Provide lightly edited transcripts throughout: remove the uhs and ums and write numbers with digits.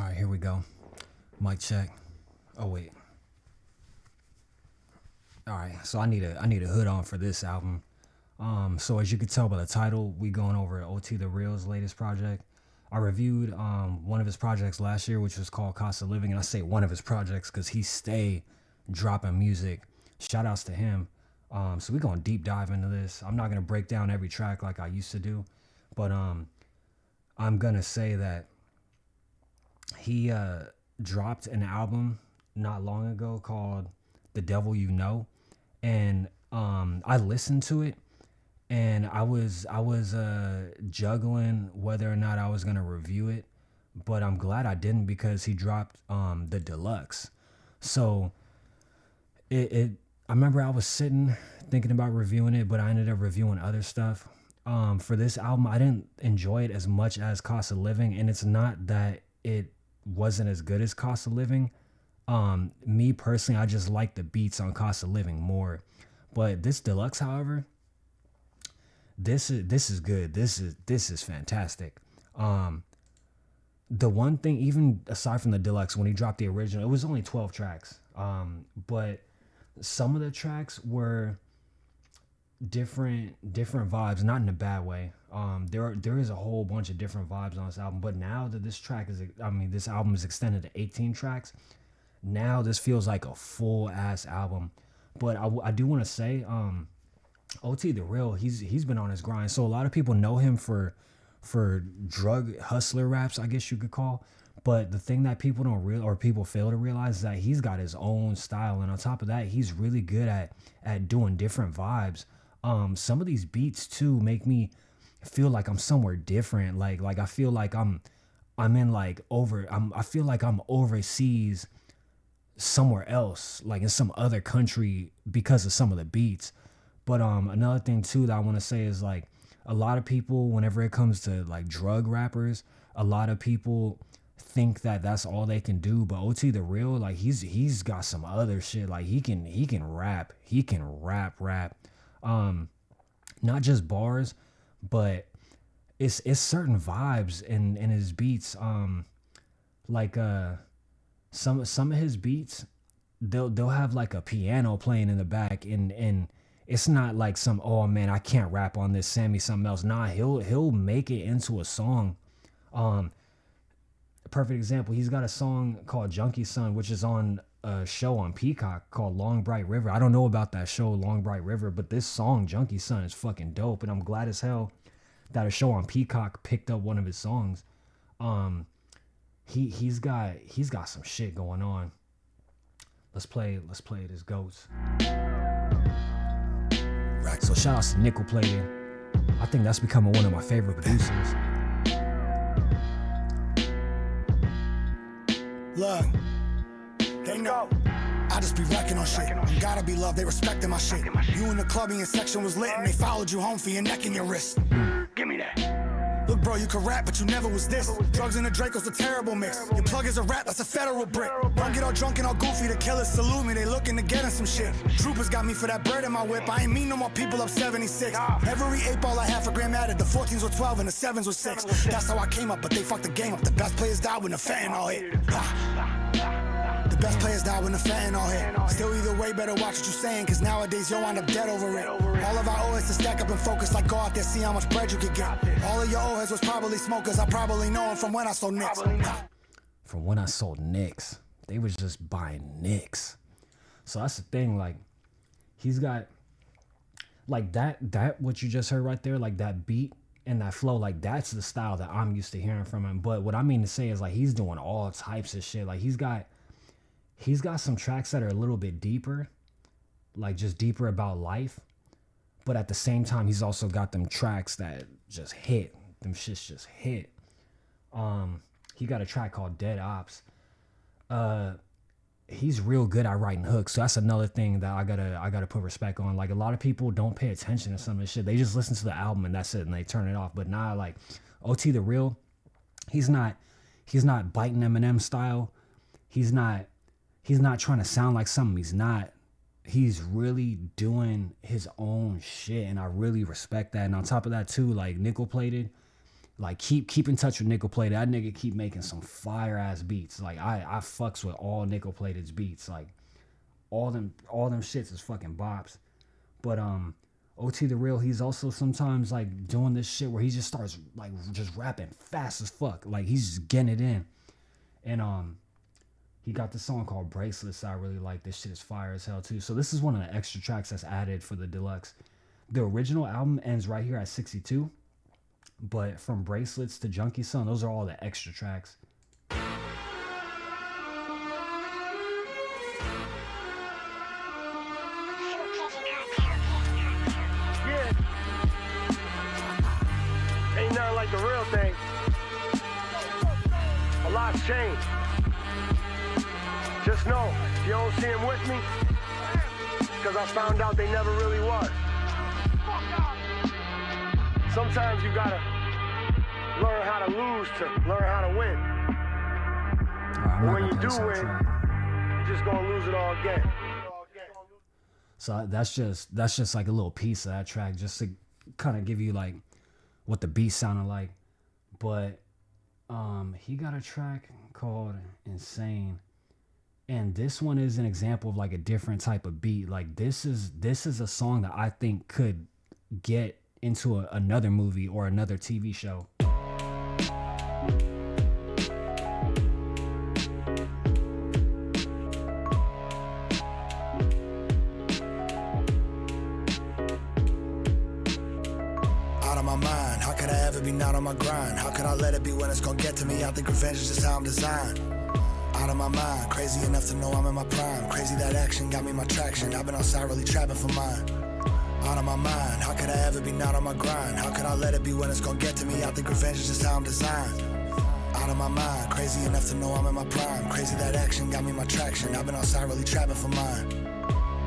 All right, here we go. Mic check. Oh wait. All right, so I need a hood on for this album. So as you can tell by the title, we going over OT the Real's latest project. I reviewed one of his projects last year, which was called Cost of Living, and I say one of his projects because he stay dropping music. Shout outs to him. So we gonna deep dive into this. I'm not gonna break down every track like I used to do, but I'm gonna say that he dropped an album not long ago called The Devil You Know, and I listened to it, and I was juggling whether or not I was gonna review it, but I'm glad I didn't because he dropped the Deluxe. So it I remember I was sitting thinking about reviewing it, but I ended up reviewing other stuff. For this album, I didn't enjoy it as much as Cost of Living, and it's not that it wasn't as good as Cost of Living. Me personally, I just like the beats on Cost of Living more. But this Deluxe, however, this is good. This is fantastic. The one thing, even aside from the Deluxe, when he dropped the original, it was only 12 tracks. But some of the tracks were different vibes, not in a bad way. There is a whole bunch of different vibes on this album, but now that this album is extended to 18 tracks, now this feels like a full ass album. But I do want to say, OT the Real, he's been on his grind. So a lot of people know him for drug hustler raps, I guess you could call. But the thing that people people fail to realize is that he's got his own style, and on top of that, he's really good at doing different vibes. Some of these beats too make me feel like I'm somewhere different. Like I feel like I feel like I'm overseas somewhere else, like in some other country because of some of the beats. But another thing too that I want to say is like a lot of people, whenever it comes to like drug rappers, a lot of people think that that's all they can do. But OT the Real, like he's got some other shit. Like he can rap. He can rap. Not just bars, but it's certain vibes in his beats. Some of his beats, they'll have like a piano playing in the back, and it's not like some, oh man, I can't rap on this, send me something else. Nah, he'll make it into a song. A perfect example, he's got a song called Junkie Son, which is on a show on Peacock called Long Bright River. I don't know about that show, Long Bright River, but this song, Junkie Son, is fucking dope, and I'm glad as hell that a show on Peacock picked up one of his songs. He's got some shit going on. Let's play it as Goats. So shout out to Nickel Plated. I think that's becoming one of my favorite producers. Look, they know I just be wrecking on shit. You gotta be loved, they respecting my shit. You in the clubbing and section was lit, and they followed you home for your neck and your wrist. Give me that. Look, bro, you can rap, but you never was this. Drugs and the Draco's a terrible mix. Your plug is a rap, that's a federal brick. Don't get all drunk and all goofy, the killers salute me, they looking to get in some shit. Troopers got me for that bird in my whip, I ain't mean no more people up 76. Every 8 ball I half a gram added, the 14s were 12 and the 7s were 6. That's how I came up, but they fucked the game up. The best players died when the fentanyl hit. The best players die when the fentanyl hit. Still either way, better watch what you saying, cause nowadays you'll wind up dead over it. All of our old heads to stack up and focus, like go out there, see how much bread you could get. All of your old heads was probably smokers, I probably know them from when I sold Nicks. From when I sold Nicks. They was just buying Nicks. So that's the thing, like, he's got, like that what you just heard right there, like that beat and that flow, like that's the style that I'm used to hearing from him. But what I mean to say is like he's doing all types of shit. Like he's got some tracks that are a little bit deeper, like just deeper about life. But at the same time, he's also got them tracks that just hit. Them shits just hit. He got a track called Dead Ops. He's real good at writing hooks. So that's another thing that I gotta put respect on. Like a lot of people don't pay attention to some of this shit. They just listen to the album and that's it, and they turn it off. But nah, like OT the Real, he's not biting Eminem style. He's not trying to sound like something he's not. He's really doing his own shit, and I really respect that. And on top of that too, like Nickel Plated, Like keep in touch with Nickel Plate. That nigga keep making some fire ass beats. Like I fucks with all Nickel Plated's beats. Like all them shits is fucking bops. But OT the Real, he's also sometimes like doing this shit where he just starts like just rapping fast as fuck. Like he's just getting it in. And he got this song called Bracelets that I really like. This shit is fire as hell too. So this is one of the extra tracks that's added for the deluxe. The original album ends right here at 62. But from Bracelets to Junkie Son, those are all the extra tracks. Ain't nothing like the real thing. A lot's changed. Just know, if you don't see him with me, because I found out they never really was. Sometimes you gotta learn how to lose to learn how to win. But when you do win, you're just gonna lose it all again. So that's just like a little piece of that track, just to kind of give you like what the beat sounded like. But he got a track called Insane, and this one is an example of like a different type of beat. Like this is a song that I think could get into another movie or another TV show. Be not on my grind. How could I let it be when it's gonna get to me? I think revenge is just how I'm designed. Out of my mind, crazy enough to know I'm in my prime. Crazy that action got me my traction. I've been outside really trapping for mine. Out of my mind, how could I ever be not on my grind? How could I let it be when it's gonna get to me? I think revenge is just how I'm designed. Out of my mind, crazy enough to know I'm in my prime. Crazy that action got me my traction. I've been outside really trapping for mine.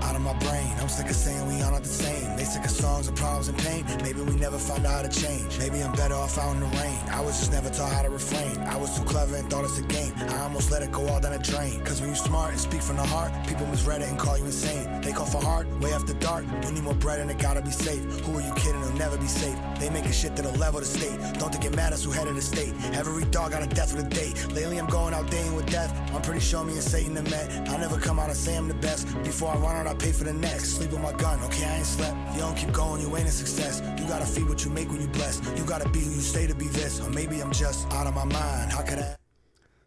Out of my brain, I'm sick of saying we are not the same. They sick of songs of problems and pain. Maybe we never found out how to change. Maybe I'm better off out in the rain. I was just never taught how to refrain. I was too clever and thought it's a game. I almost let it go all down the drain. Cause when you smart and speak from the heart, people misread it and call you insane. They call for hard, way after dark. You need more bread and it gotta be safe. Who are you kidding? It'll never be safe. They making shit that'll level the state. Don't think it matters who headed the state. Every dog got a death with a date. Lately I'm going out dating with death. I'm pretty sure me and Satan have met. I never come out and say I'm the best. Before I run out, I pay for the next. Sleep with my gun, okay, I ain't slept. If you don't keep going, you ain't a success. You gotta feed what you make when you bless. You gotta be who you stay to be this. Or maybe I'm just out of my mind. How could I?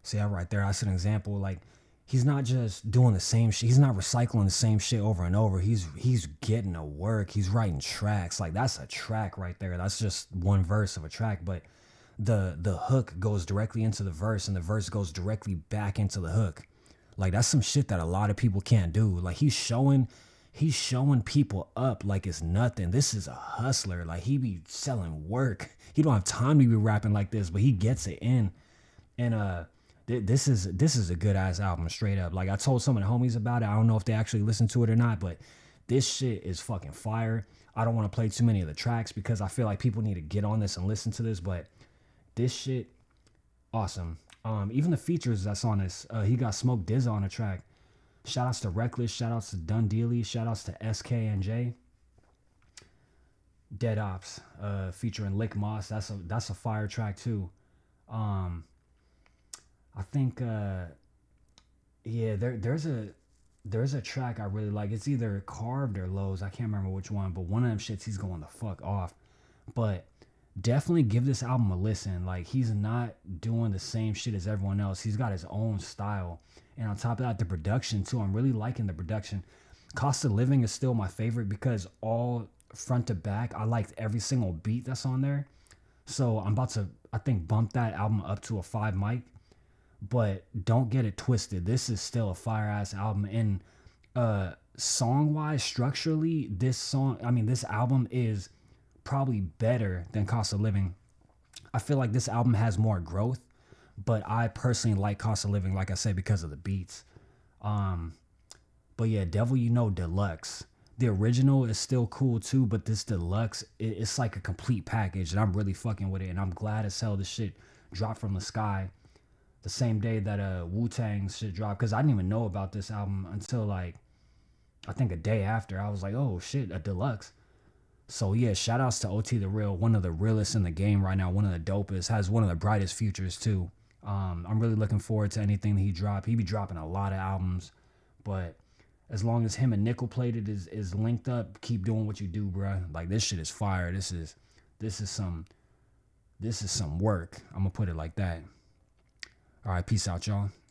See that right there? That's an example. Like, he's not just doing the same shit. He's not recycling the same shit over and over. He's getting to work. He's writing tracks. Like, that's a track right there. That's just one verse of a track. But the hook goes directly into the verse, and the verse goes directly back into the hook. Like, that's some shit that a lot of people can't do. Like, he's showing people up like it's nothing. This is a hustler. Like, he be selling work. He don't have time to be rapping like this, but he gets it in. And this is a good ass album, straight up. Like, I told some of the homies about it. I don't know if they actually listened to it or not, but this shit is fucking fire. I don't want to play too many of the tracks because I feel like people need to get on this and listen to this, but this shit, awesome. Even the features that's on this, he got Smoke Dizza on the track. Shout outs to Reckless, shout outs to Dun Dealey, shout outs to SK&J. Dead Ops, featuring Lick Moss. That's a fire track too. I think there's a track I really like. It's either Carved or Lowe's. I can't remember which one, but one of them shits he's going the fuck off. But definitely give this album a listen. Like, he's not doing the same shit as everyone else. He's got his own style. And on top of that, the production too. I'm really liking the production. Cost of Living is still my favorite because all front to back, I liked every single beat that's on there. So I'm about to, I think, bump that album up to a 5 mic. But don't get it twisted. This is still a fire ass album. And song wise, structurally, this album is probably better than Cost of Living. I feel like this album has more growth, but I personally like Cost of Living, like I said, because of the beats. But yeah, Devil You Know Deluxe. The original is still cool too, but this Deluxe, it's like a complete package, and I'm really fucking with it. And I'm glad as hell this shit dropped from the sky the same day that Wu-Tang's shit dropped, because I didn't even know about this album until like I think a day after. I was like, oh shit, a Deluxe. So yeah, shout outs to OT the Real, one of the realest in the game right now, one of the dopest, has one of the brightest futures too. I'm really looking forward to anything that he drop. He be dropping a lot of albums, but as long as him and Nickel Plated is linked up, keep doing what you do, bruh. Like this shit is fire. This is some work. I'm gonna put it like that. All right, peace out, y'all.